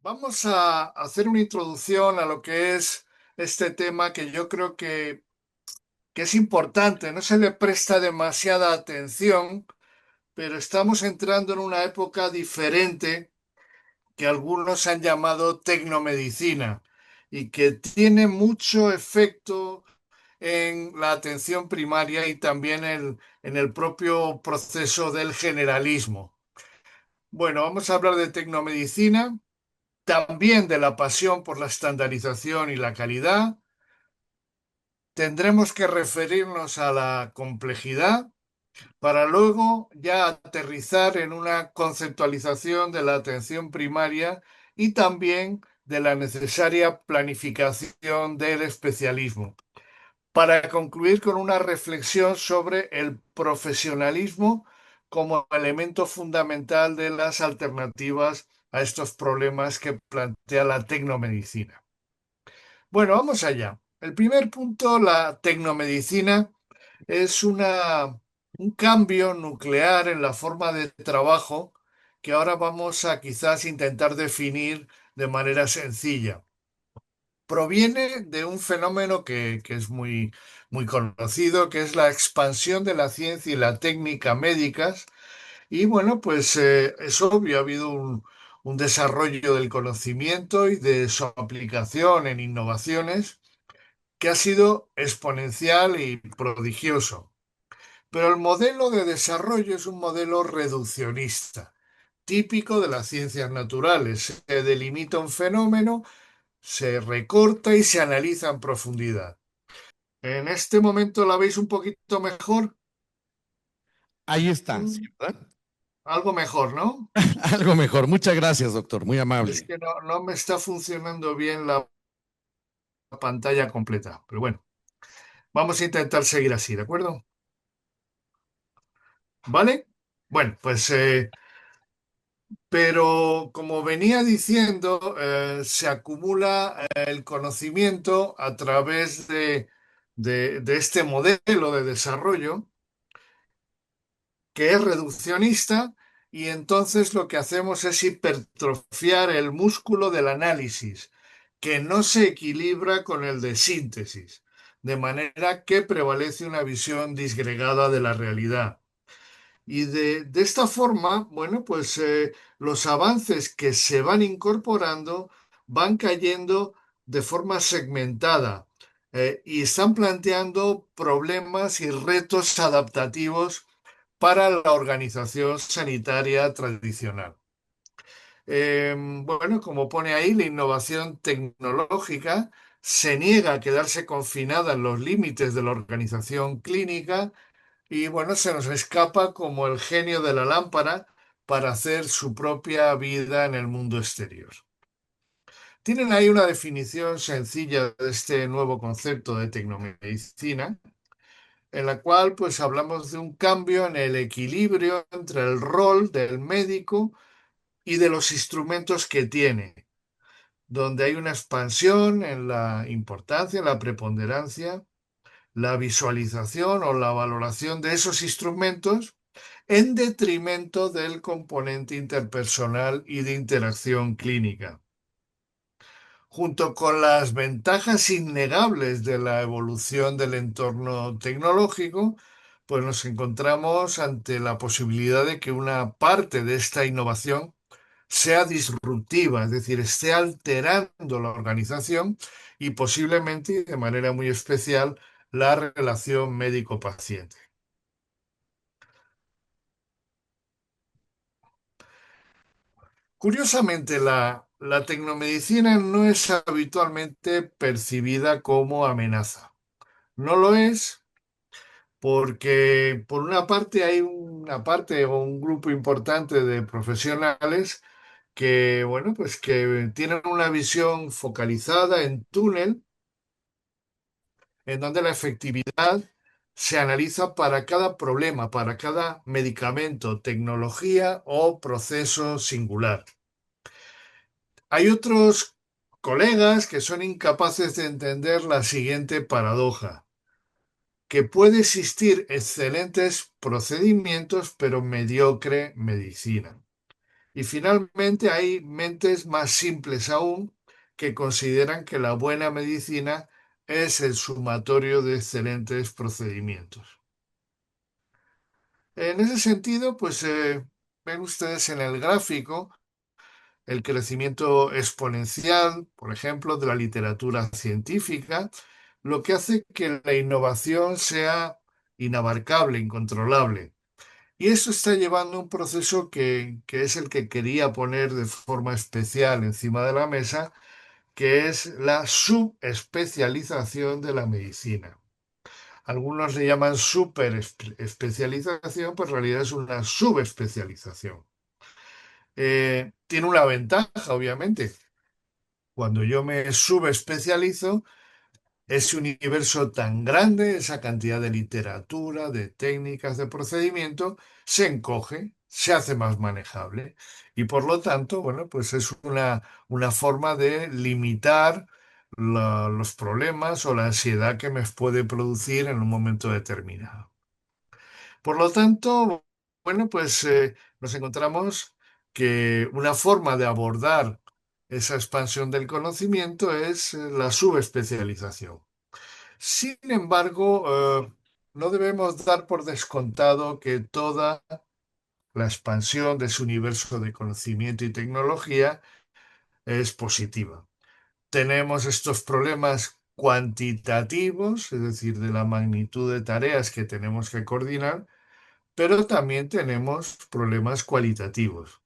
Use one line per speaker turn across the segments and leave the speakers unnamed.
Vamos a hacer una introducción a lo que es este tema que yo creo que es importante. No se le presta demasiada atención, pero estamos entrando en una época diferente que algunos han llamado tecnomedicina y que tiene mucho efecto en la atención primaria y también en el propio proceso del generalismo. Bueno, vamos a hablar de tecnomedicina, también de la pasión por la estandarización y la calidad. Tendremos que referirnos a la complejidad para luego ya aterrizar en una conceptualización de la atención primaria y también de la necesaria planificación del especialismo, para concluir con una reflexión sobre el profesionalismo como elemento fundamental de las alternativas a estos problemas que plantea la tecnomedicina. Bueno, vamos allá. El primer punto, la tecnomedicina, es un cambio nuclear en la forma de trabajo que ahora vamos a quizás intentar definir de manera sencilla. Proviene de un fenómeno que es muy conocido, que es la expansión de la ciencia y la técnica médicas. Y bueno, pues es obvio, ha habido un desarrollo del conocimiento y de su aplicación en innovaciones que ha sido exponencial y prodigioso. Pero el modelo de desarrollo es un modelo reduccionista, típico de las ciencias naturales. Se delimita un fenómeno, se recorta y se analiza en profundidad. En este momento la veis un poquito mejor,
Ahí está, ¿sí,
Mm,
verdad?
algo mejor, ¿no?
Algo mejor. Muchas gracias, doctor. Muy
Es
amable.
que no me está funcionando bien la pantalla completa, pero bueno, vamos a intentar seguir así, ¿de acuerdo? ¿Vale? Bueno, pues pero como venía diciendo, se acumula el conocimiento a través de este modelo de desarrollo que es reduccionista y entonces lo que hacemos es hipertrofiar el músculo del análisis, que no se equilibra con el de síntesis, de manera que prevalece una visión disgregada de la realidad. Y de esta forma, bueno, pues los avances que se van incorporando van cayendo de forma segmentada y están planteando problemas y retos adaptativos para la organización sanitaria tradicional. Bueno, como pone ahí, la innovación tecnológica se niega a quedarse confinada en los límites de la organización clínica y bueno, se nos escapa como el genio de la lámpara para hacer su propia vida en el mundo exterior. Tienen ahí una definición sencilla de este nuevo concepto de tecnomedicina, en la cual pues hablamos de un cambio en el equilibrio entre el rol del médico y de los instrumentos que tiene, donde hay una expansión en la importancia, la preponderancia, la visualización o la valoración de esos instrumentos en detrimento del componente interpersonal y de interacción clínica. Junto con las ventajas innegables de la evolución del entorno tecnológico, pues nos encontramos ante la posibilidad de que una parte de esta innovación sea disruptiva, es decir, esté alterando la organización y posiblemente y de manera muy especial la relación médico-paciente. Curiosamente, la tecnomedicina no es habitualmente percibida como amenaza. No lo es porque, por una parte, hay una parte o un grupo importante de profesionales que, bueno, pues que tienen una visión focalizada en túnel, en donde la efectividad se analiza para cada problema, para cada medicamento, tecnología o proceso singular. Hay otros colegas que son incapaces de entender la siguiente paradoja, que puede existir excelentes procedimientos pero mediocre medicina. Y finalmente hay mentes más simples aún que consideran que la buena medicina es el sumatorio de excelentes procedimientos. En ese sentido, pues ven ustedes en el gráfico el crecimiento exponencial, por ejemplo, de la literatura científica, lo que hace que la innovación sea inabarcable, incontrolable. Y eso está llevando un proceso que es el que quería poner de forma especial encima de la mesa, que es la subespecialización de la medicina. Algunos le llaman superespecialización, pero en realidad es una subespecialización. Tiene una ventaja, obviamente. Cuando yo me subespecializo, ese universo tan grande, esa cantidad de literatura, de técnicas, de procedimiento, se encoge, se hace más manejable. Y por lo tanto, bueno, pues es una forma de limitar los problemas o la ansiedad que me puede producir en un momento determinado. Por lo tanto, bueno, pues nos encontramos que una forma de abordar esa expansión del conocimiento es la subespecialización. Sin embargo, no debemos dar por descontado que toda la expansión de ese universo de conocimiento y tecnología es positiva. Tenemos estos problemas cuantitativos, es decir, de la magnitud de tareas que tenemos que coordinar, pero también tenemos problemas cualitativos.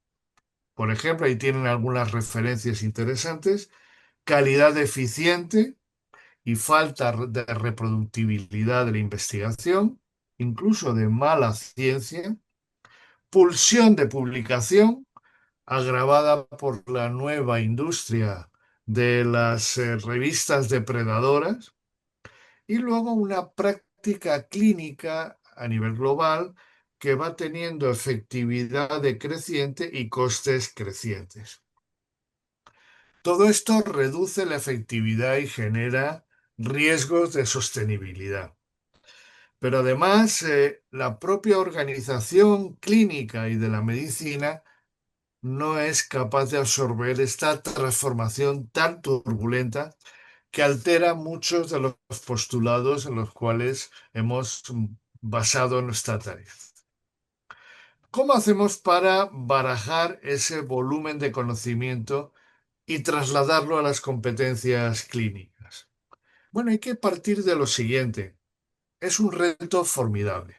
Por ejemplo, ahí tienen algunas referencias interesantes: calidad deficiente y falta de reproductibilidad de la investigación, incluso de mala ciencia, pulsión de publicación, agravada por la nueva industria de las revistas depredadoras, y luego una práctica clínica a nivel global que va teniendo efectividad decreciente y costes crecientes. Todo esto reduce la efectividad y genera riesgos de sostenibilidad. Pero además, la propia organización clínica y de la medicina no es capaz de absorber esta transformación tan turbulenta que altera muchos de los postulados en los cuales hemos basado nuestra tarea. ¿Cómo hacemos para barajar ese volumen de conocimiento y trasladarlo a las competencias clínicas? Bueno, hay que partir de lo siguiente. Es un reto formidable.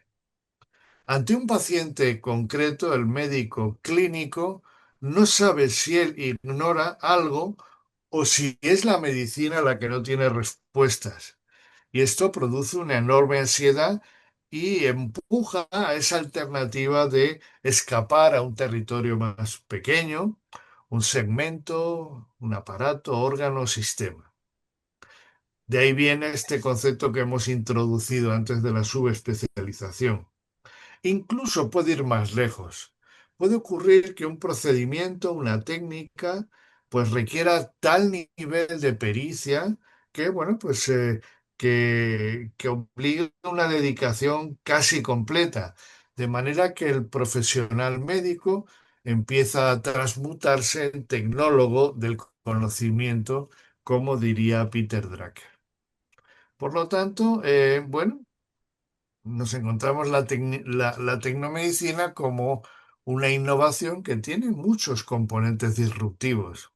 Ante un paciente concreto, el médico clínico no sabe si él ignora algo o si es la medicina la que no tiene respuestas. Y esto produce una enorme ansiedad y empuja a esa alternativa de escapar a un territorio más pequeño, un segmento, un aparato, órgano, sistema. De ahí viene este concepto que hemos introducido antes de la subespecialización. Incluso puede ir más lejos. Puede ocurrir que un procedimiento, una técnica, pues requiera tal nivel de pericia que, bueno, pues que obligue a una dedicación casi completa, de manera que el profesional médico empieza a transmutarse en tecnólogo del conocimiento, como diría Peter Drucker. Por lo tanto, bueno, nos encontramos la tecnomedicina como una innovación que tiene muchos componentes disruptivos.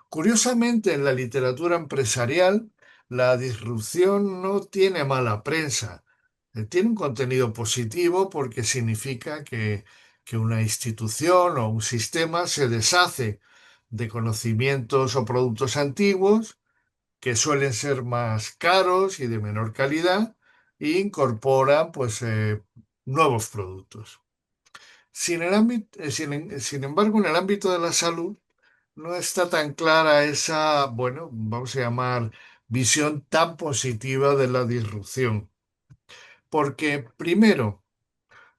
Curiosamente, en la literatura empresarial, la disrupción no tiene mala prensa. Tiene un contenido positivo porque significa que una institución o un sistema se deshace de conocimientos o productos antiguos que suelen ser más caros y de menor calidad, e incorporan pues nuevos productos. Sin embargo, en el ámbito de la salud no está tan clara esa, bueno, vamos a llamar visión tan positiva de la disrupción, porque primero,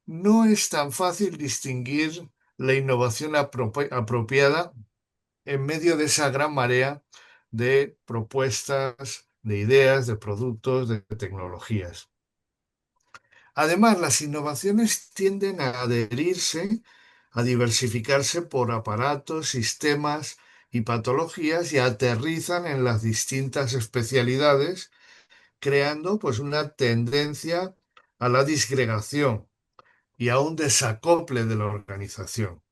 no es tan fácil distinguir la innovación apropiada en medio de esa gran marea de propuestas, de ideas, de productos, de tecnologías. Además, las innovaciones tienden a adherirse a diversificarse por aparatos, sistemas y patologías y aterrizan en las distintas especialidades, creando pues una tendencia a la disgregación y a un desacople de la organización.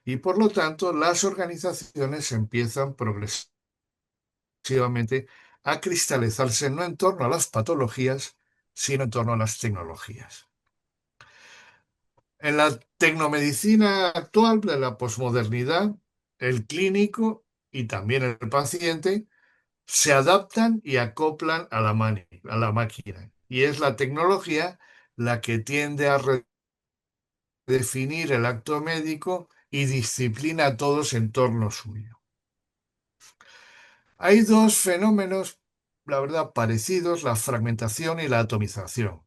Y por lo tanto, las organizaciones empiezan progresivamente a cristalizarse no en torno a las patologías, sino en torno a las tecnologías. En la tecnomedicina actual de la posmodernidad, el clínico y también el paciente se adaptan y acoplan a a la máquina. Y es la tecnología la que tiende a redefinir el acto médico y disciplina a todos en torno suyo. Hay dos fenómenos, la verdad, parecidos, la fragmentación y la atomización.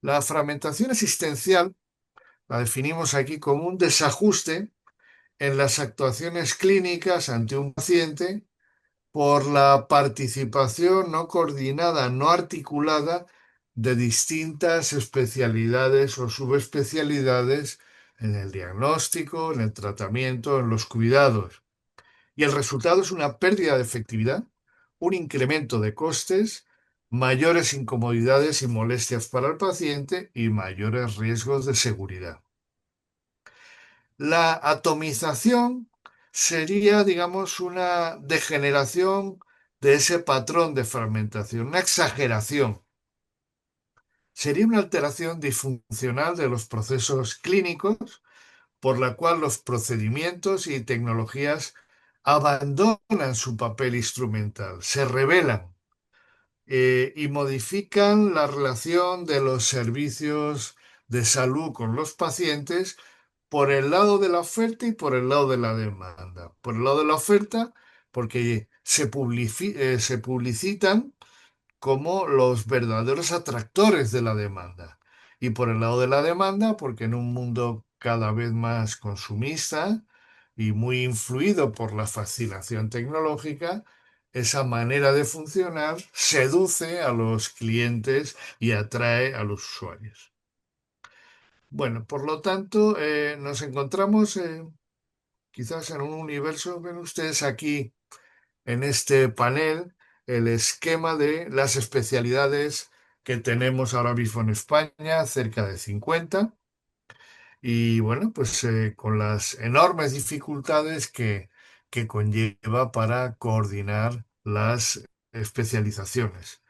La fragmentación existencial la definimos aquí como un desajuste en las actuaciones clínicas ante un paciente por la participación no coordinada, no articulada de distintas especialidades o subespecialidades en el diagnóstico, en el tratamiento, en los cuidados. Y el resultado es una pérdida de efectividad, un incremento de costes, mayores incomodidades y molestias para el paciente y mayores riesgos de seguridad. La atomización sería, digamos, una degeneración de ese patrón de fragmentación, una exageración. Sería una alteración disfuncional de los procesos clínicos por la cual los procedimientos y tecnologías abandonan su papel instrumental, se rebelan y modifican la relación de los servicios de salud con los pacientes por el lado de la oferta y por el lado de la demanda. Por el lado de la oferta, porque se publicitan como los verdaderos atractores de la demanda. Y por el lado de la demanda, porque en un mundo cada vez más consumista y muy influido por la fascinación tecnológica, esa manera de funcionar seduce a los clientes y atrae a los usuarios. Bueno, por lo tanto, nos encontramos quizás en un universo, ven ustedes aquí en este panel el esquema de las especialidades que tenemos ahora mismo en España, cerca de 50, y bueno, pues con las enormes dificultades que conlleva para coordinar las especializaciones.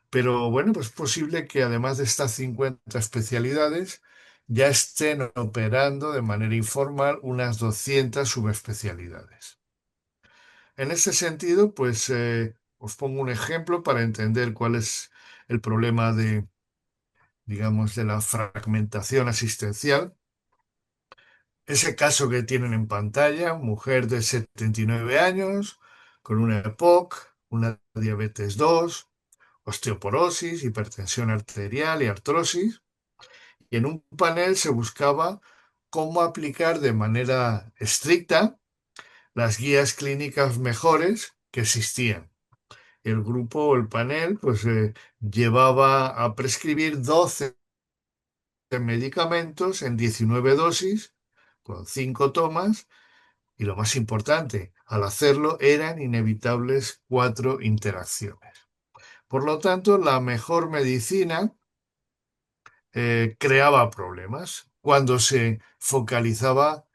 Pero bueno, pues es posible que además de estas 50 especialidades, ya estén operando de manera informal unas 200 subespecialidades. En ese sentido, pues os pongo un ejemplo para entender cuál es el problema de, digamos, de la fragmentación asistencial. Ese caso que tienen en pantalla, mujer de 79 años, con una EPOC, una diabetes 2, osteoporosis, hipertensión arterial y artrosis. Y en un panel se buscaba cómo aplicar de manera estricta las guías clínicas mejores que existían. El grupo o el panel pues llevaba a prescribir 12 medicamentos en 19 dosis con 5 tomas y lo más importante, al hacerlo eran inevitables 4 interacciones. Por lo tanto, la mejor medicina creaba problemas cuando se focalizaba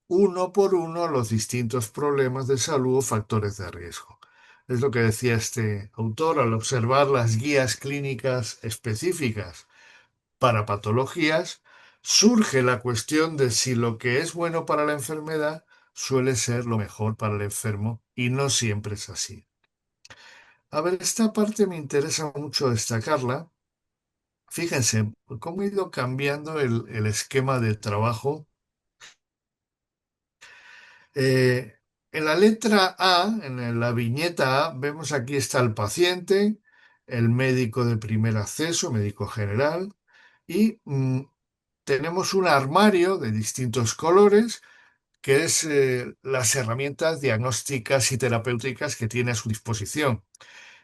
uno por uno los distintos problemas de salud o factores de riesgo. Es lo que decía este autor al observar las guías clínicas específicas para patologías, surge la cuestión de si lo que es bueno para la enfermedad suele ser lo mejor para el enfermo y no siempre es así. A ver, esta parte me interesa mucho destacarla. Fíjense cómo ha ido cambiando el esquema de trabajo. Eh, en la letra A, en la viñeta A, vemos aquí está el paciente, el médico de primer acceso, médico general, y tenemos un armario de distintos colores que es las herramientas diagnósticas y terapéuticas que tiene a su disposición.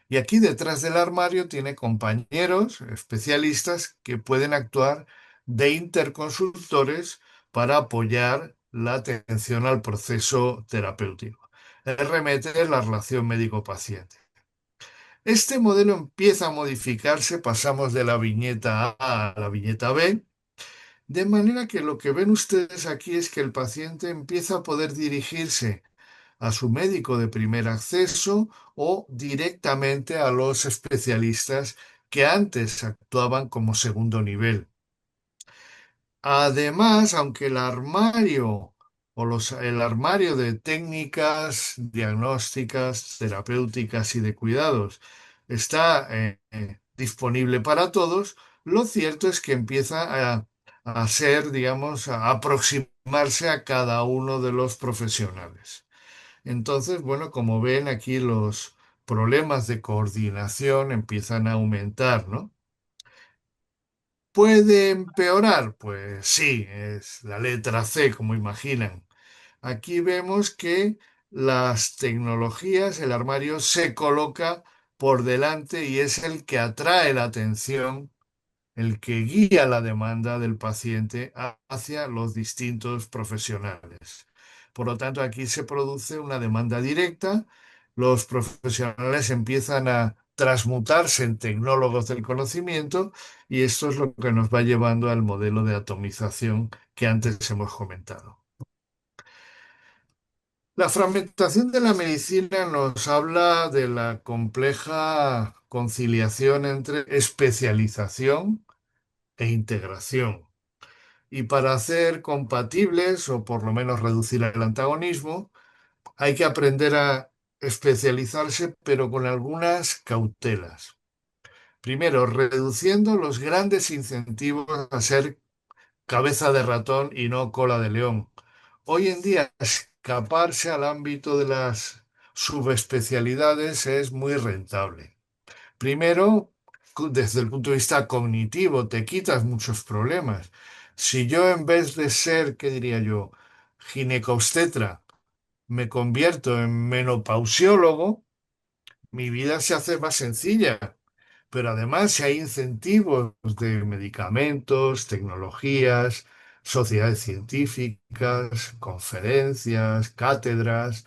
Y aquí detrás del armario tiene compañeros especialistas que pueden actuar de interconsultores para apoyar la atención al proceso terapéutico. RMT es la relación médico-paciente. Este modelo empieza a modificarse, pasamos de la viñeta A a la viñeta B, de manera que lo que ven ustedes aquí es que el paciente empieza a poder dirigirse a su médico de primer acceso o directamente a los especialistas que antes actuaban como segundo nivel. Además, aunque el armario de técnicas diagnósticas, terapéuticas y de cuidados está disponible para todos, lo cierto es que empieza a ser, digamos, a aproximarse a cada uno de los profesionales. Entonces, bueno, como ven aquí los problemas de coordinación empiezan a aumentar, ¿no? ¿Puede empeorar? Pues sí, es la letra C, como imaginan. Aquí vemos que las tecnologías, el armario se coloca por delante y es el que atrae la atención, el que guía la demanda del paciente hacia los distintos profesionales. Por lo tanto, aquí se produce una demanda directa, los profesionales empiezan a transmutarse en tecnólogos del conocimiento y esto es lo que nos va llevando al modelo de atomización que antes hemos comentado. La fragmentación de la medicina nos habla de la compleja conciliación entre especialización e integración. Y para hacer compatibles, o por lo menos reducir el antagonismo, hay que aprender a especializarse, pero con algunas cautelas. Primero, reduciendo los grandes incentivos a ser cabeza de ratón y no cola de león. Hoy en día, escaparse al ámbito de las subespecialidades es muy rentable. Primero, desde el punto de vista cognitivo, te quitas muchos problemas. Si yo en vez de ser, ¿qué diría yo?, ginecobstetra, me convierto en menopausiólogo, mi vida se hace más sencilla. Pero además, si hay incentivos de medicamentos, tecnologías, sociedades científicas, conferencias, cátedras,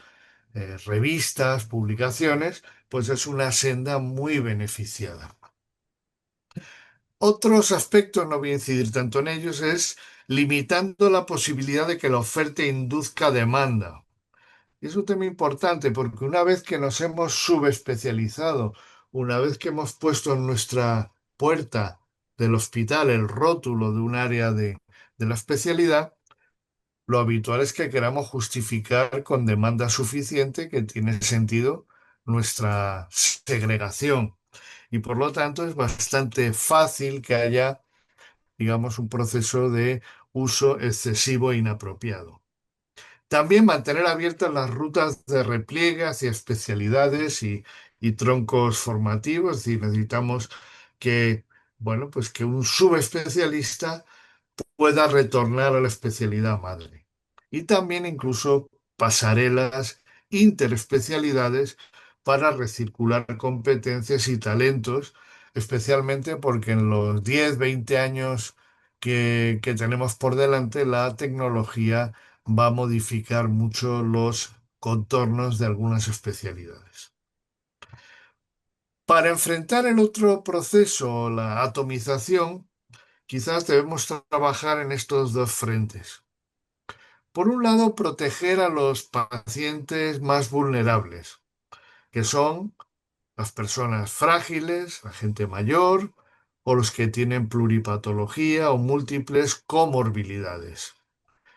revistas, publicaciones, pues es una senda muy beneficiada. Otros aspectos, no voy a incidir tanto en ellos, es limitando la posibilidad de que la oferta induzca demanda. Y es un tema importante porque una vez que nos hemos subespecializado, una vez que hemos puesto en nuestra puerta del hospital el rótulo de un área de la especialidad, lo habitual es que queramos justificar con demanda suficiente que tiene sentido nuestra segregación. Y por lo tanto es bastante fácil que haya, digamos, un proceso de uso excesivo e inapropiado. También mantener abiertas las rutas de repliegue hacia especialidades y troncos formativos. Es decir, necesitamos que, bueno, pues que un subespecialista pueda retornar a la especialidad madre. Y también incluso pasarelas interespecialidades para recircular competencias y talentos, especialmente porque en los 10, 20 años que tenemos por delante, la tecnología va a modificar mucho los contornos de algunas especialidades. Para enfrentar el otro proceso, la atomización, quizás debemos trabajar en estos dos frentes. Por un lado, proteger a los pacientes más vulnerables, que son las personas frágiles, la gente mayor o los que tienen pluripatología o múltiples comorbilidades.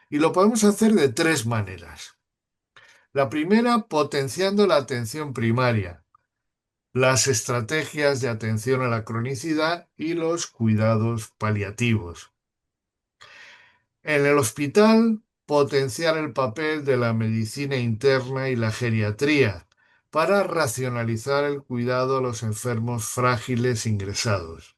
Y lo podemos hacer de tres maneras. La primera, potenciando la atención primaria, las estrategias de atención a la cronicidad y los cuidados paliativos. En el hospital, potenciar el papel de la medicina interna y la geriatría para racionalizar el cuidado a los enfermos frágiles ingresados.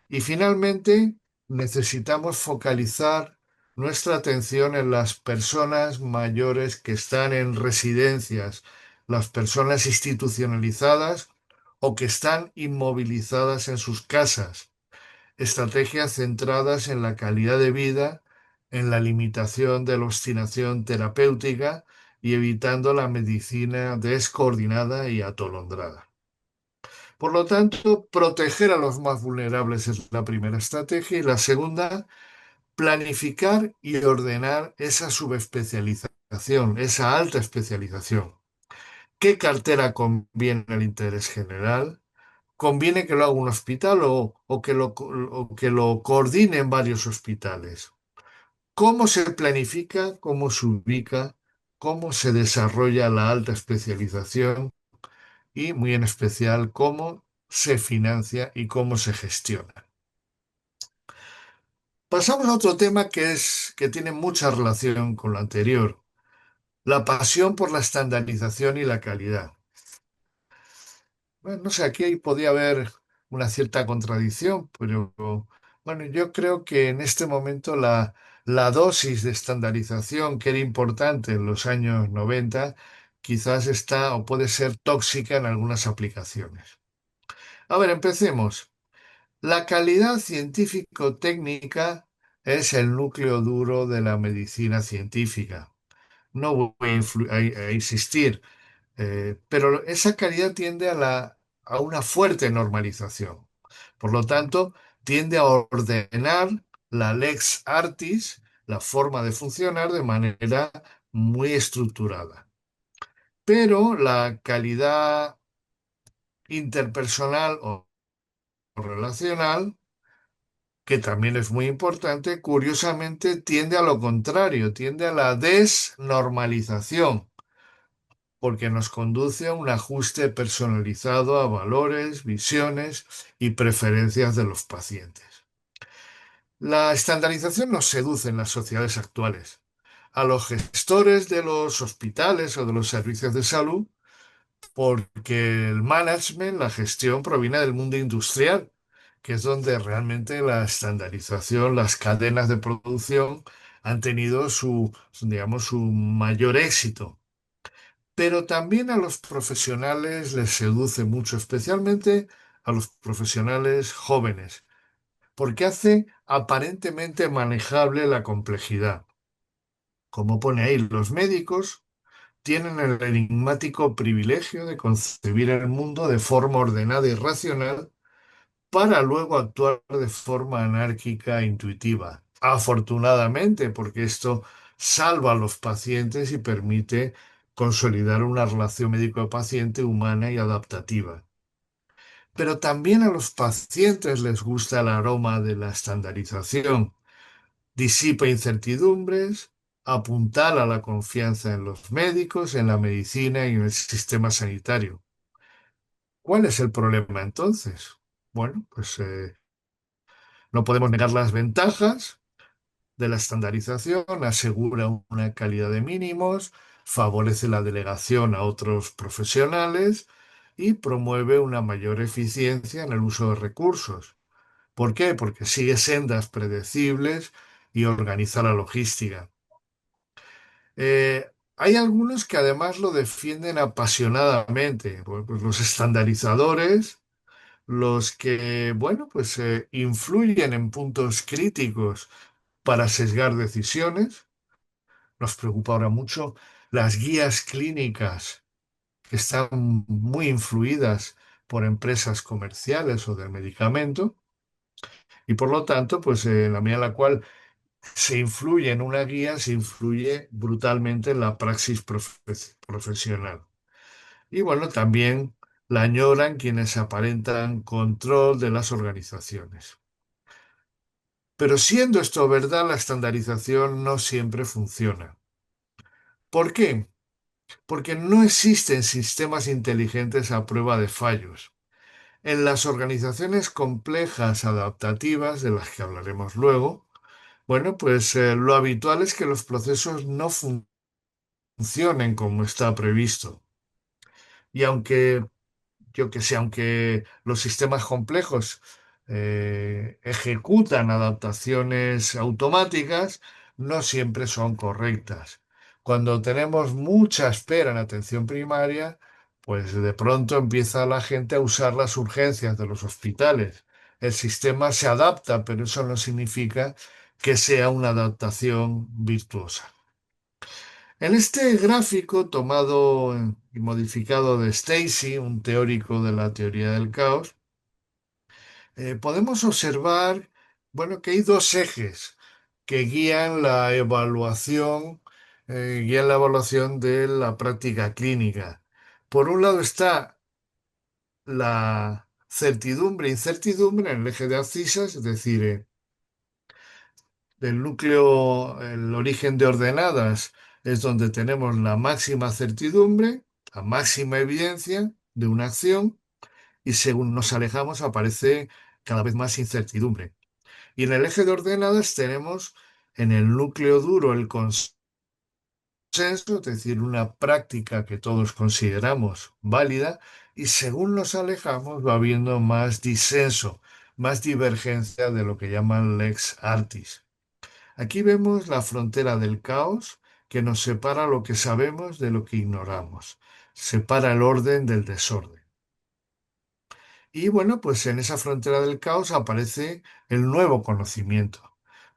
Y finalmente, necesitamos focalizar nuestra atención en las personas mayores que están en residencias, las personas institucionalizadas o que están inmovilizadas en sus casas. Estrategias centradas en la calidad de vida en la limitación de la obstinación terapéutica y evitando la medicina descoordinada y atolondrada. Por lo tanto, proteger a los más vulnerables es la primera estrategia y la segunda, planificar y ordenar esa subespecialización, esa alta especialización. ¿Qué cartera conviene al interés general? ¿Conviene que lo haga un hospital o que lo coordinen varios hospitales? ¿Cómo se planifica, cómo se ubica, cómo se desarrolla la alta especialización y, muy en especial, cómo se financia y cómo se gestiona? Pasamos a otro tema que tiene mucha relación con lo anterior, la pasión por la estandarización y la calidad. Bueno, no sé, aquí podía haber una cierta contradicción, pero bueno, yo creo que en este momento la dosis de estandarización que era importante en los años 90 quizás está o puede ser tóxica en algunas aplicaciones. A ver, empecemos. La calidad científico-técnica es el núcleo duro de la medicina científica. No voy a insistir, pero esa calidad tiende a una fuerte normalización. Por lo tanto, tiende a ordenar la lex artis, la forma de funcionar de manera muy estructurada. Pero la calidad interpersonal o relacional, que también es muy importante, curiosamente tiende a lo contrario, tiende a la desnormalización porque nos conduce a un ajuste personalizado a valores, visiones y preferencias de los pacientes. La estandarización nos seduce en las sociedades actuales. A los gestores de los hospitales o de los servicios de salud, porque el management, la gestión, proviene del mundo industrial, que es donde realmente la estandarización, las cadenas de producción han tenido digamos, su mayor éxito. Pero también a los profesionales les seduce mucho, especialmente a los profesionales jóvenes, porque hace aparentemente manejable la complejidad. Como pone ahí, los médicos tienen el enigmático privilegio de concebir el mundo de forma ordenada y racional para luego actuar de forma anárquica e intuitiva. Afortunadamente, porque esto salva a los pacientes y permite consolidar una relación médico-paciente humana y adaptativa. Pero también a los pacientes les gusta el aroma de la estandarización. Disipa incertidumbres, apuntala la confianza en los médicos, en la medicina y en el sistema sanitario. ¿Cuál es el problema entonces? Bueno, pues no podemos negar las ventajas de la estandarización, asegura una calidad de mínimos, favorece la delegación a otros profesionales y promueve una mayor eficiencia en el uso de recursos. ¿Por qué? Porque sigue sendas predecibles y organiza la logística. Hay algunos que además lo defienden apasionadamente, pues los estandarizadores, los que, bueno, pues influyen en puntos críticos para sesgar decisiones. Nos preocupa ahora mucho las guías clínicas que están muy influidas por empresas comerciales o del medicamento y por lo tanto, pues en la medida en la cual se influye en una guía, se influye brutalmente en la praxis profesional. Y bueno, también la añoran quienes aparentan control de las organizaciones. Pero siendo esto verdad, la estandarización no siempre funciona. ¿Por qué? Porque no existen sistemas inteligentes a prueba de fallos. En las organizaciones complejas adaptativas, de las que hablaremos luego, bueno, pues lo habitual es que los procesos no funcionen como está previsto. Y aunque yo que sé, aunque los sistemas complejos ejecutan adaptaciones automáticas, no siempre son correctas. Cuando tenemos mucha espera en atención primaria, pues de pronto empieza la gente a usar las urgencias de los hospitales. El sistema se adapta, pero eso no significa que sea una adaptación virtuosa. En este gráfico tomado y modificado de Stacy, un teórico de la teoría del caos, podemos observar, bueno, que hay dos ejes que guían la evaluación de la práctica clínica. Por un lado está la certidumbre e incertidumbre en el eje de abscisas, es decir, el núcleo, el origen de ordenadas es donde tenemos la máxima certidumbre, la máxima evidencia de una acción, y según nos alejamos aparece cada vez más incertidumbre. Y en el eje de ordenadas tenemos en el núcleo duro el consenso, es decir, una práctica que todos consideramos válida, y según nos alejamos va habiendo más disenso, más divergencia de lo que llaman lex artis. Aquí vemos la frontera del caos que nos separa lo que sabemos de lo que ignoramos, separa el orden del desorden. Y bueno, pues en esa frontera del caos aparece el nuevo conocimiento.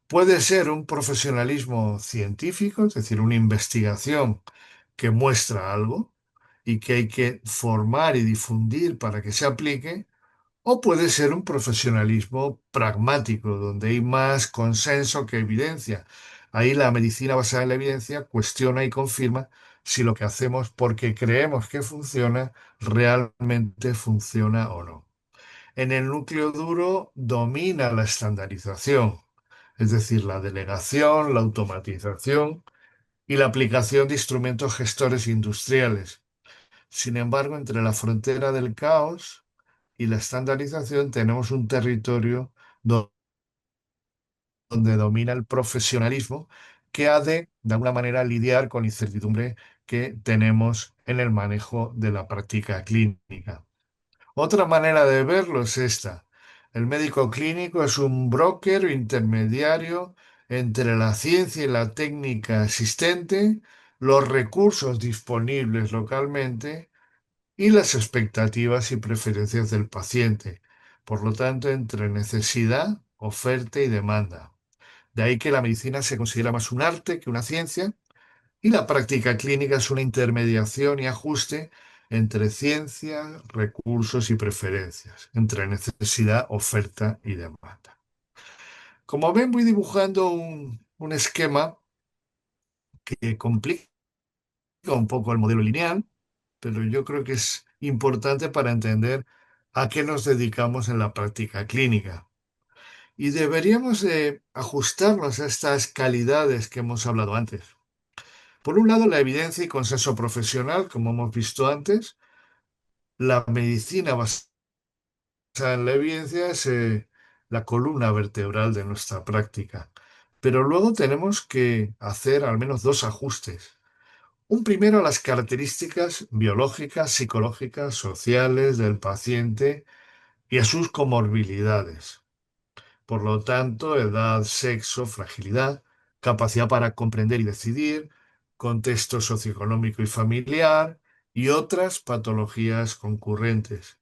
Puede ser un profesionalismo científico, es decir, una investigación que muestra algo y que hay que formar y difundir para que se aplique, o puede ser un profesionalismo pragmático, donde hay más consenso que evidencia. Ahí la medicina basada en la evidencia cuestiona y confirma si lo que hacemos porque creemos que funciona, realmente funciona o no. En el núcleo duro domina la estandarización, es decir, la delegación, la automatización y la aplicación de instrumentos gestores industriales. Sin embargo, entre la frontera del caos y la estandarización tenemos un territorio donde domina el profesionalismo que ha de alguna manera, lidiar con la incertidumbre que tenemos en el manejo de la práctica clínica. Otra manera de verlo es esta. El médico clínico es un broker intermediario entre la ciencia y la técnica existente, los recursos disponibles localmente y las expectativas y preferencias del paciente. Por lo tanto, entre necesidad, oferta y demanda. De ahí que la medicina se considera más un arte que una ciencia, y la práctica clínica es una intermediación y ajuste entre ciencia, recursos y preferencias, entre necesidad, oferta y demanda. Como ven, voy dibujando un esquema que complica un poco el modelo lineal, pero yo creo que es importante para entender a qué nos dedicamos en la práctica clínica. Y deberíamos de ajustarnos a estas calidades que hemos hablado antes. Por un lado, la evidencia y consenso profesional, como hemos visto antes. La medicina basada en la evidencia es la columna vertebral de nuestra práctica. Pero luego tenemos que hacer al menos dos ajustes. Un primero a las características biológicas, psicológicas, sociales del paciente y a sus comorbilidades. Por lo tanto, edad, sexo, fragilidad, capacidad para comprender y decidir, contexto socioeconómico y familiar y otras patologías concurrentes.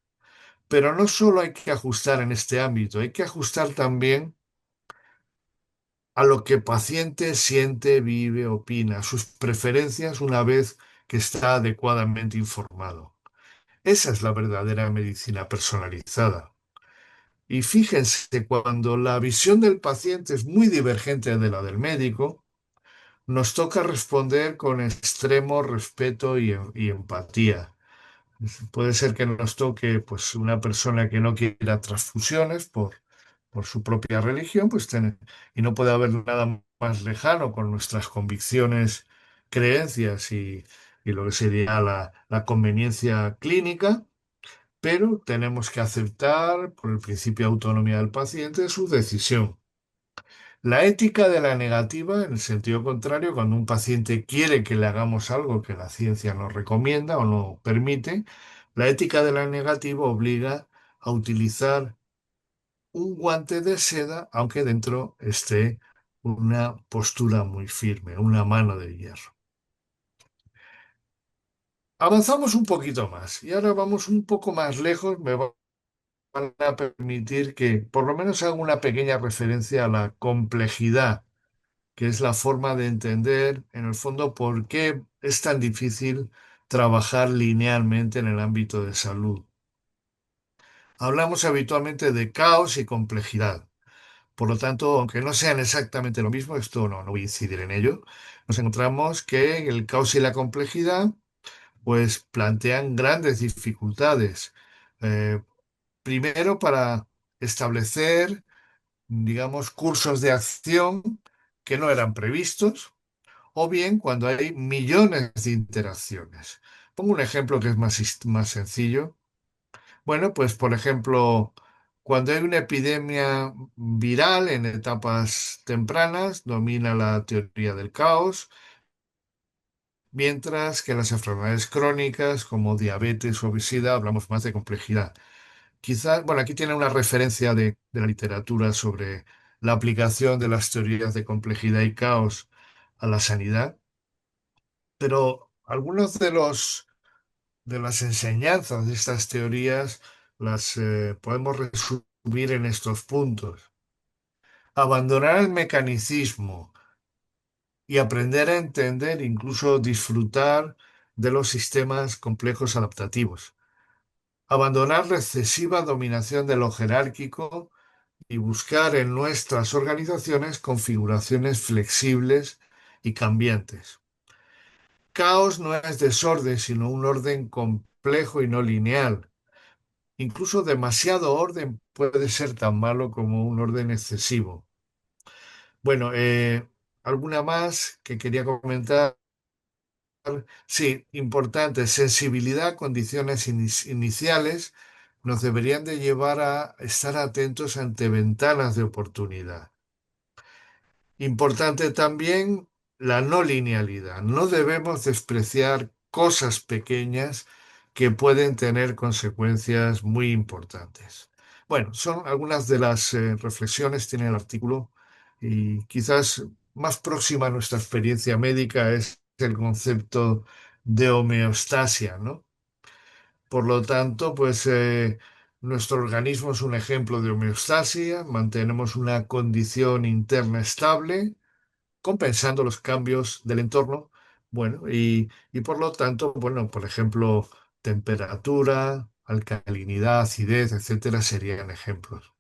Pero no solo hay que ajustar en este ámbito, hay que ajustar también a lo que el paciente siente, vive, opina, sus preferencias una vez que está adecuadamente informado. Esa es la verdadera medicina personalizada. Y fíjense, cuando la visión del paciente es muy divergente de la del médico, nos toca responder con extremo respeto y empatía. Puede ser que nos toque pues, una persona que no quiera transfusiones por su propia religión, y no puede haber nada más lejano con nuestras convicciones, creencias y lo que sería la conveniencia clínica, pero tenemos que aceptar, por el principio de autonomía del paciente, su decisión. La ética de la negativa, en el sentido contrario, cuando un paciente quiere que le hagamos algo que la ciencia nos recomienda o no permite, la ética de la negativa obliga a utilizar un guante de seda, aunque dentro esté una postura muy firme, una mano de hierro. Avanzamos un poquito más y ahora vamos un poco más lejos. Me van a permitir que por lo menos haga una pequeña referencia a la complejidad, que es la forma de entender, en el fondo, por qué es tan difícil trabajar linealmente en el ámbito de salud. Hablamos habitualmente de caos y complejidad. Por lo tanto, aunque no sean exactamente lo mismo, esto no voy a incidir en ello, nos encontramos que el caos y la complejidad pues plantean grandes dificultades. Eh, Primero, para establecer, digamos, cursos de acción que no eran previstos, o bien cuando hay millones de interacciones. Pongo un ejemplo que es más sencillo. Bueno, pues por ejemplo, cuando hay una epidemia viral en etapas tempranas, domina la teoría del caos, mientras que en las enfermedades crónicas como diabetes o obesidad hablamos más de complejidad. Quizás, bueno, aquí tiene una referencia de la literatura sobre la aplicación de las teorías de complejidad y caos a la sanidad, pero algunos de las enseñanzas de estas teorías las podemos resumir en estos puntos. Abandonar el mecanicismo y aprender a entender, incluso disfrutar de los sistemas complejos adaptativos. Abandonar la excesiva dominación de lo jerárquico y buscar en nuestras organizaciones configuraciones flexibles y cambiantes. Caos no es desorden, sino un orden complejo y no lineal. Incluso demasiado orden puede ser tan malo como un orden excesivo. Bueno, alguna más que quería comentar. Sí, importante. Sensibilidad a condiciones iniciales nos deberían de llevar a estar atentos ante ventanas de oportunidad. Importante también la no linealidad. No debemos despreciar cosas pequeñas que pueden tener consecuencias muy importantes. Bueno, son algunas de las reflexiones, tiene el artículo, y quizás más próxima a nuestra experiencia médica es el concepto de homeostasia, ¿no? Por lo tanto, pues nuestro organismo es un ejemplo de homeostasia, mantenemos una condición interna estable compensando los cambios del entorno. Bueno, y por lo tanto, bueno, por ejemplo, temperatura, alcalinidad, acidez, etcétera, serían ejemplos.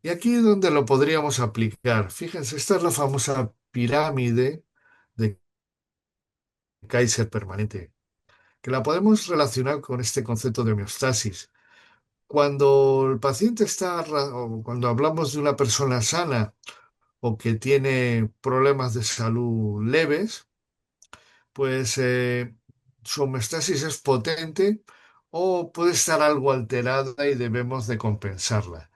Y aquí es donde lo podríamos aplicar. Fíjense, esta es la famosa pirámide de Kaiser permanente, que la podemos relacionar con este concepto de homeostasis. Cuando el paciente o cuando hablamos de una persona sana o que tiene problemas de salud leves, pues su homeostasis es potente o puede estar algo alterada y debemos de compensarla.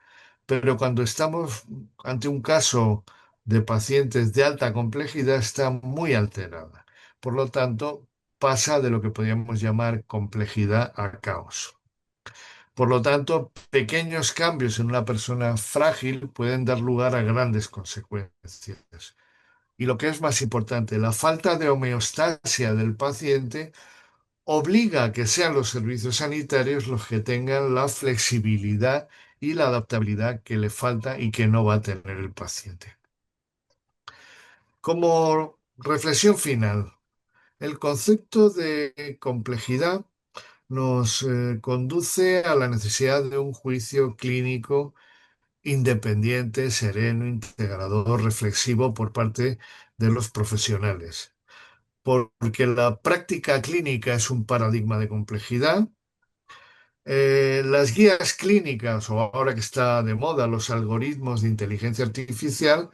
Pero cuando estamos ante un caso de pacientes de alta complejidad, está muy alterada. Por lo tanto, pasa de lo que podríamos llamar complejidad a caos. Por lo tanto, pequeños cambios en una persona frágil pueden dar lugar a grandes consecuencias. Y lo que es más importante, la falta de homeostasia del paciente obliga a que sean los servicios sanitarios los que tengan la flexibilidad y la adaptabilidad que le falta y que no va a tener el paciente. Como reflexión final, el concepto de complejidad nos conduce a la necesidad de un juicio clínico independiente, sereno, integrador, reflexivo por parte de los profesionales. Porque la práctica clínica es un paradigma de complejidad. Las guías clínicas, o ahora que está de moda, los algoritmos de inteligencia artificial,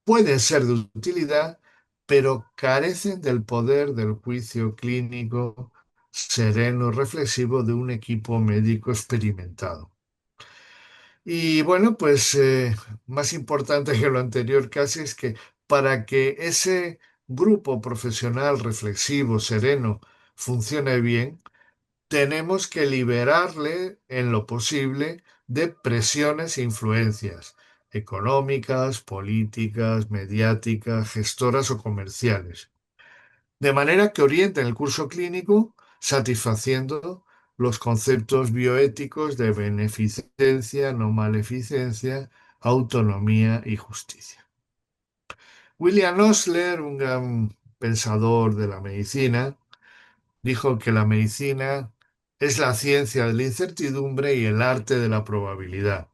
pueden ser de utilidad, pero carecen del poder del juicio clínico sereno, reflexivo de un equipo médico experimentado. Y bueno, pues más importante que lo anterior casi es que para que ese grupo profesional reflexivo, sereno, funcione bien, tenemos que liberarle en lo posible de presiones e influencias económicas, políticas, mediáticas, gestoras o comerciales, de manera que orienten el curso clínico satisfaciendo los conceptos bioéticos de beneficencia, no maleficencia, autonomía y justicia. William Osler, un gran pensador de la medicina, dijo que la medicina es la ciencia de la incertidumbre y el arte de la probabilidad.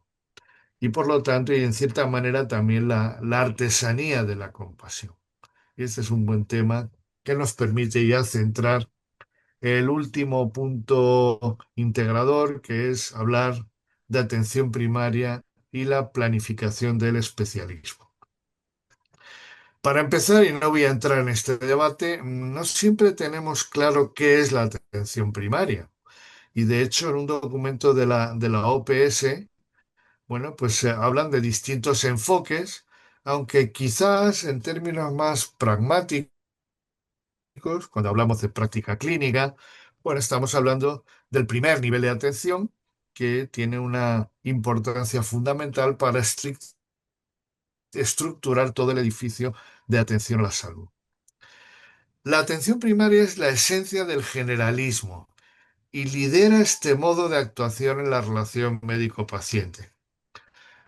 Y por lo tanto, y en cierta manera también la artesanía de la compasión. Y este es un buen tema que nos permite ya centrar el último punto integrador, que es hablar de atención primaria y la planificación del especialismo. Para empezar, y no voy a entrar en este debate, no siempre tenemos claro qué es la atención primaria. Y de hecho, en un documento de la OPS, bueno, pues hablan de distintos enfoques, aunque quizás en términos más pragmáticos, cuando hablamos de práctica clínica, bueno, estamos hablando del primer nivel de atención que tiene una importancia fundamental para estructurar todo el edificio de atención a la salud. La atención primaria es la esencia del generalismo y lidera este modo de actuación en la relación médico-paciente.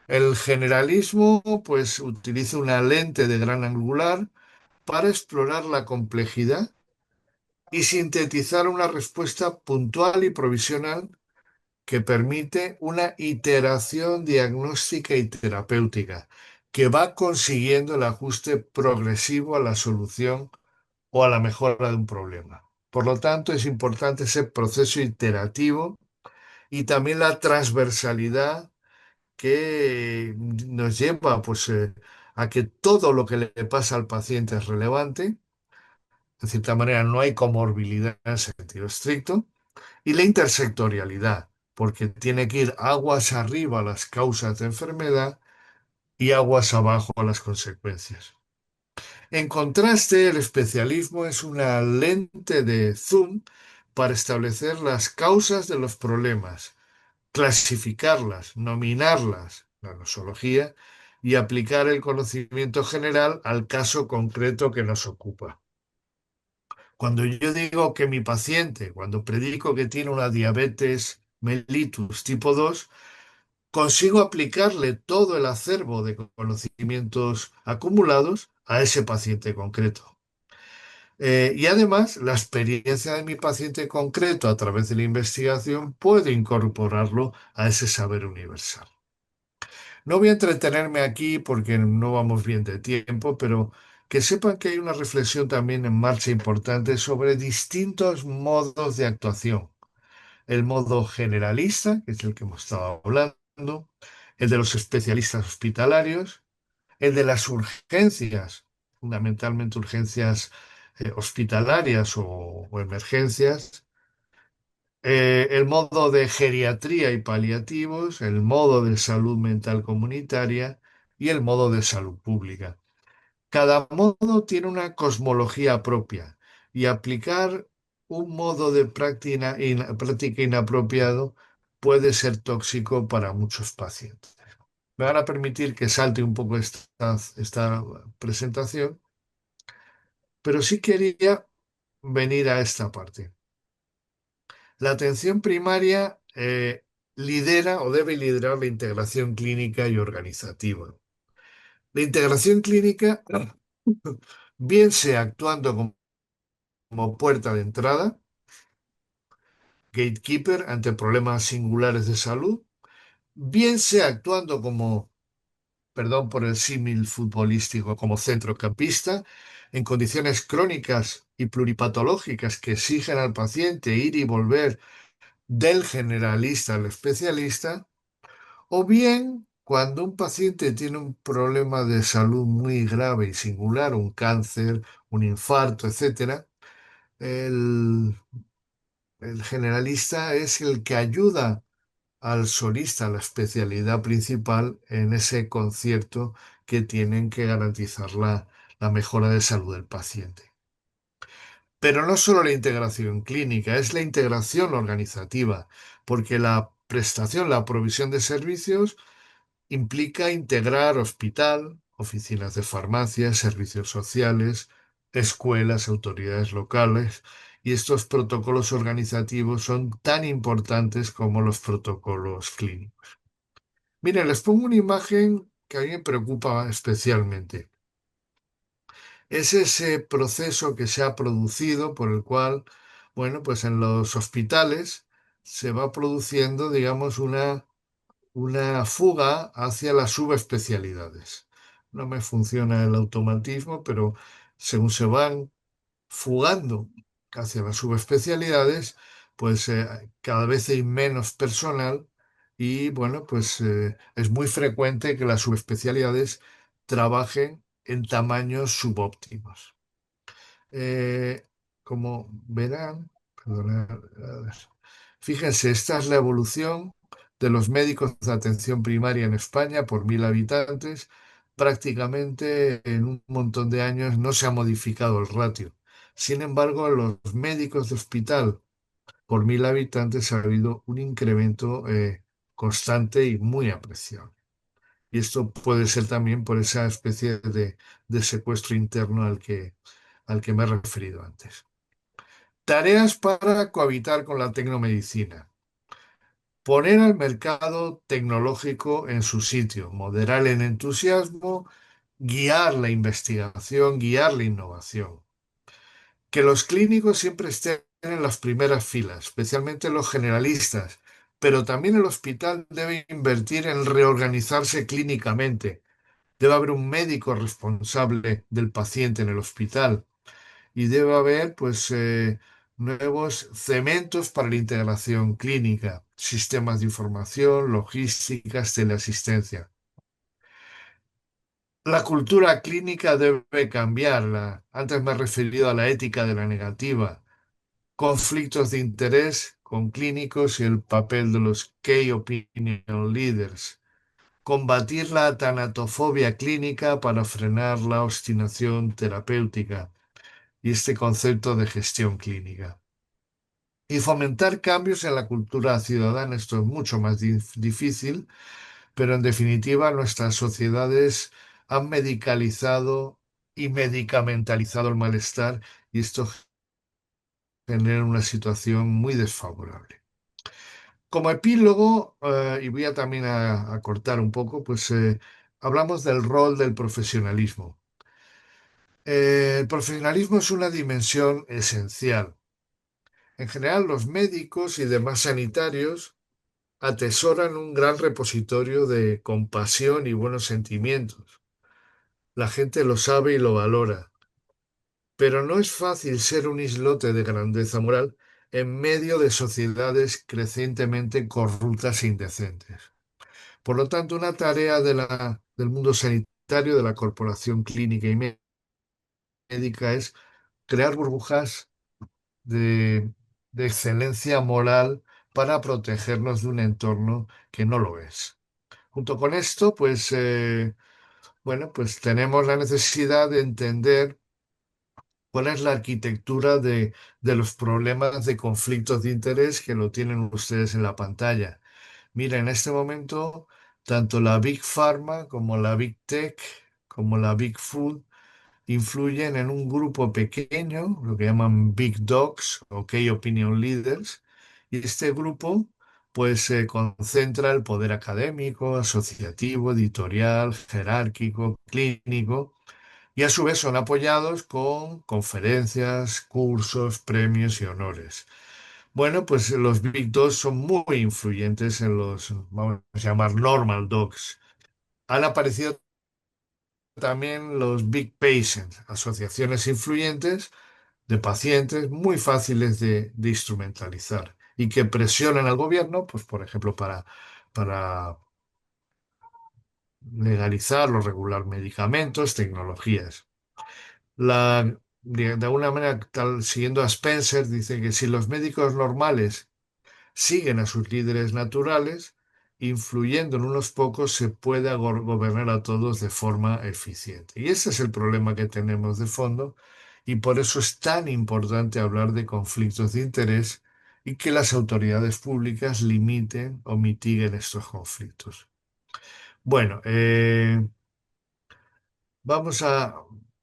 El generalismo, pues, utiliza una lente de gran angular para explorar la complejidad y sintetizar una respuesta puntual y provisional que permite una iteración diagnóstica y terapéutica que va consiguiendo el ajuste progresivo a la solución o a la mejora de un problema. Por lo tanto, es importante ese proceso iterativo y también la transversalidad que nos lleva pues, a que todo lo que le pasa al paciente es relevante. De cierta manera, no hay comorbilidad en sentido estricto. Y la intersectorialidad, porque tiene que ir aguas arriba a las causas de enfermedad y aguas abajo a las consecuencias. En contraste, el especialismo es una lente de zoom para establecer las causas de los problemas, clasificarlas, nominarlas, la nosología, y aplicar el conocimiento general al caso concreto que nos ocupa. Cuando yo digo que mi paciente, cuando predico que tiene una diabetes mellitus tipo 2, consigo aplicarle todo el acervo de conocimientos acumulados a ese paciente concreto. Y además, la experiencia de mi paciente concreto a través de la investigación puede incorporarlo a ese saber universal. No voy a entretenerme aquí porque no vamos bien de tiempo, pero que sepan que hay una reflexión también en marcha importante sobre distintos modos de actuación. El modo generalista, que es el que hemos estado hablando, el de los especialistas hospitalarios, el de las urgencias, fundamentalmente urgencias hospitalarias o emergencias, el modo de geriatría y paliativos, el modo de salud mental comunitaria y el modo de salud pública. Cada modo tiene una cosmología propia y aplicar un modo de práctica inapropiado puede ser tóxico para muchos pacientes. Me van a permitir que salte un poco esta presentación, pero sí quería venir a esta parte. La atención primaria lidera o debe liderar la integración clínica y organizativa. La integración clínica, bien sea actuando como puerta de entrada, gatekeeper ante problemas singulares de salud, bien sea actuando como, perdón por el símil futbolístico, como centrocampista, en condiciones crónicas y pluripatológicas que exigen al paciente ir y volver del generalista al especialista, o bien cuando un paciente tiene un problema de salud muy grave y singular, un cáncer, un infarto, etcétera, el, el generalista es el que ayuda al solista, a la especialidad principal en ese concierto que tienen que garantizar la mejora de salud del paciente. Pero no solo la integración clínica, es la integración organizativa, porque la prestación, la provisión de servicios implica integrar hospital, oficinas de farmacia, servicios sociales, escuelas, autoridades locales y estos protocolos organizativos son tan importantes como los protocolos clínicos. Miren, les pongo una imagen que a mí me preocupa especialmente. Es ese proceso que se ha producido por el cual, bueno, pues en los hospitales se va produciendo, digamos, una fuga hacia las subespecialidades. No me funciona el automatismo, pero según se van fugando hacia las subespecialidades, pues cada vez hay menos personal y bueno, pues es muy frecuente que las subespecialidades trabajen en tamaños subóptimos. Eh, Como verán, perdonad, a ver. Fíjense, esta es la evolución de los médicos de atención primaria en España por 1.000 habitantes. Prácticamente en un montón de años no se ha modificado el ratio. Sin embargo, en los médicos de hospital por 1.000 habitantes ha habido un incremento constante y muy apreciable. Y esto puede ser también por esa especie de secuestro interno al que me he referido antes. Tareas para cohabitar con la tecnomedicina. Poner al mercado tecnológico en su sitio, moderar el entusiasmo, guiar la investigación, guiar la innovación. Que los clínicos siempre estén en las primeras filas, especialmente los generalistas, pero también el hospital debe invertir en reorganizarse clínicamente. Debe haber un médico responsable del paciente en el hospital y debe haber pues nuevos cementos para la integración clínica, sistemas de información, logísticas, teleasistencia. La cultura clínica debe cambiarla. Antes me he referido a la ética de la negativa, conflictos de interés con clínicos y el papel de los Key Opinion Leaders. Combatir la tanatofobia clínica para frenar la obstinación terapéutica y este concepto de gestión clínica. Y fomentar cambios en la cultura ciudadana. Esto es mucho más difícil, pero en definitiva nuestras sociedades han medicalizado y medicamentalizado el malestar y esto genera una situación muy desfavorable. Como epílogo, y voy a también a cortar un poco, pues hablamos del rol del profesionalismo. El profesionalismo es una dimensión esencial. En general, los médicos y demás sanitarios atesoran un gran repositorio de compasión y buenos sentimientos. La gente lo sabe y lo valora, pero no es fácil ser un islote de grandeza moral en medio de sociedades crecientemente corruptas e indecentes. Por lo tanto, una tarea del mundo sanitario, de la corporación clínica y médica, es crear burbujas de, de excelencia moral para protegernos de un entorno que no lo es. Junto con esto, pues, bueno, pues tenemos la necesidad de entender cuál es la arquitectura de los problemas de conflictos de interés que lo tienen ustedes en la pantalla. Mira, en este momento, tanto la Big Pharma como la Big Tech, como la Big Food, influyen en un grupo pequeño, lo que llaman Big Dogs o Key Opinion Leaders, y este grupo pues concentra el poder académico, asociativo, editorial, jerárquico, clínico, y a su vez son apoyados con conferencias, cursos, premios y honores. Bueno, pues los Big Dogs son muy influyentes en los, vamos a llamar, Normal Dogs. Han aparecido también los Big Patients, asociaciones influyentes de pacientes muy fáciles de instrumentalizar y que presionan al gobierno, pues por ejemplo, para legalizar o regular medicamentos, tecnologías. De alguna manera, siguiendo a Spencer, dice que si los médicos normales siguen a sus líderes naturales, influyendo en unos pocos, se puede gobernar a todos de forma eficiente. Y ese es el problema que tenemos de fondo, y por eso es tan importante hablar de conflictos de interés y que las autoridades públicas limiten o mitiguen estos conflictos. Bueno, vamos a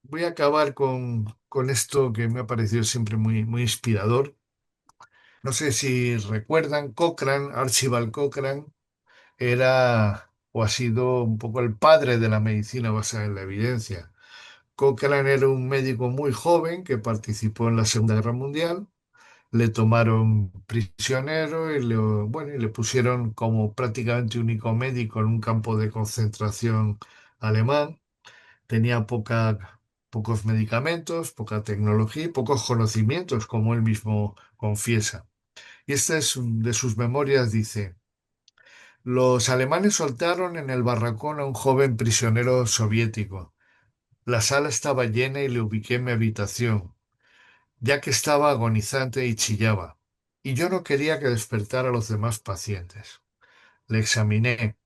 voy a acabar con esto que me ha parecido siempre muy inspirador. No sé si recuerdan, Cochrane, Archibald Cochrane, era o ha sido un poco el padre de la medicina basada en la evidencia. Cochrane era un médico muy joven que participó en la Segunda Guerra Mundial. Le tomaron prisionero bueno, y le pusieron como prácticamente único médico en un campo de concentración alemán. Tenía pocos medicamentos, poca tecnología y pocos conocimientos, como él mismo confiesa. Y esta es de sus memorias, dice: los alemanes soltaron en el barracón a un joven prisionero soviético. La sala estaba llena y le ubiqué en mi habitación, ya que estaba agonizante y chillaba. Y yo no quería que despertara a los demás pacientes. Le examiné.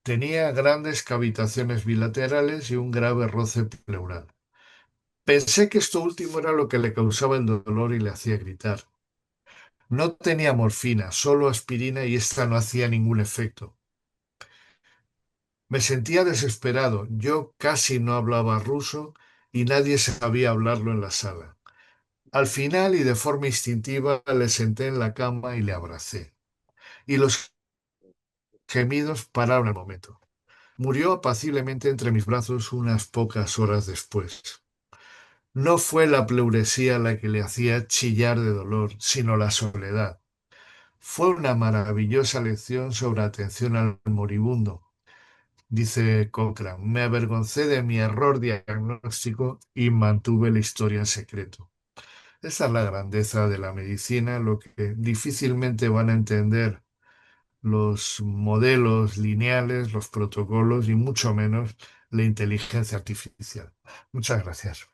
Tenía grandes cavitaciones bilaterales y un grave roce pleural. Pensé que esto último era lo que le causaba el dolor y le hacía gritar. No tenía morfina, solo aspirina y esta no hacía ningún efecto. Me sentía desesperado. Yo casi no hablaba ruso y nadie sabía hablarlo en la sala. Al final y de forma instintiva le senté en la cama y le abracé. Y los gemidos pararon al momento. Murió apaciblemente entre mis brazos unas pocas horas después. No fue la pleuresía la que le hacía chillar de dolor, sino la soledad. Fue una maravillosa lección sobre atención al moribundo, dice Cochrane. Me avergoncé de mi error diagnóstico y mantuve la historia en secreto. Esa es la grandeza de la medicina, lo que difícilmente van a entender los modelos lineales, los protocolos y mucho menos la inteligencia artificial. Muchas gracias.